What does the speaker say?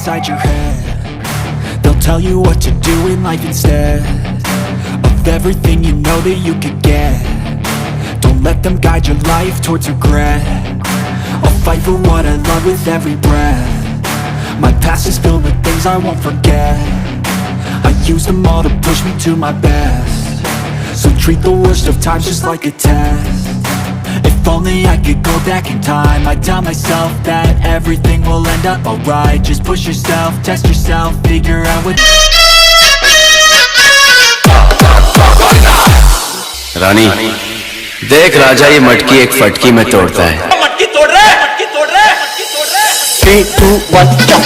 inside your head. They'll tell you what to do in life instead of everything you know that you could get. Don't let them guide your life towards regret. I'll fight for what I love with every breath. My past is filled with things I won't forget. I use them all to push me to my best. So treat the worst of times just like a test. If only I could go back in time, I'd tell myself that everything will end up alright. Just push yourself, test yourself, figure out what. रानी देख राजा ये मटकी एक फटकी में तोड़ता है। मटकी तोड़ रहा है, मटकी तोड़ रहा है, मटकी तोड़ रहा है। 3, 2, 1, jump.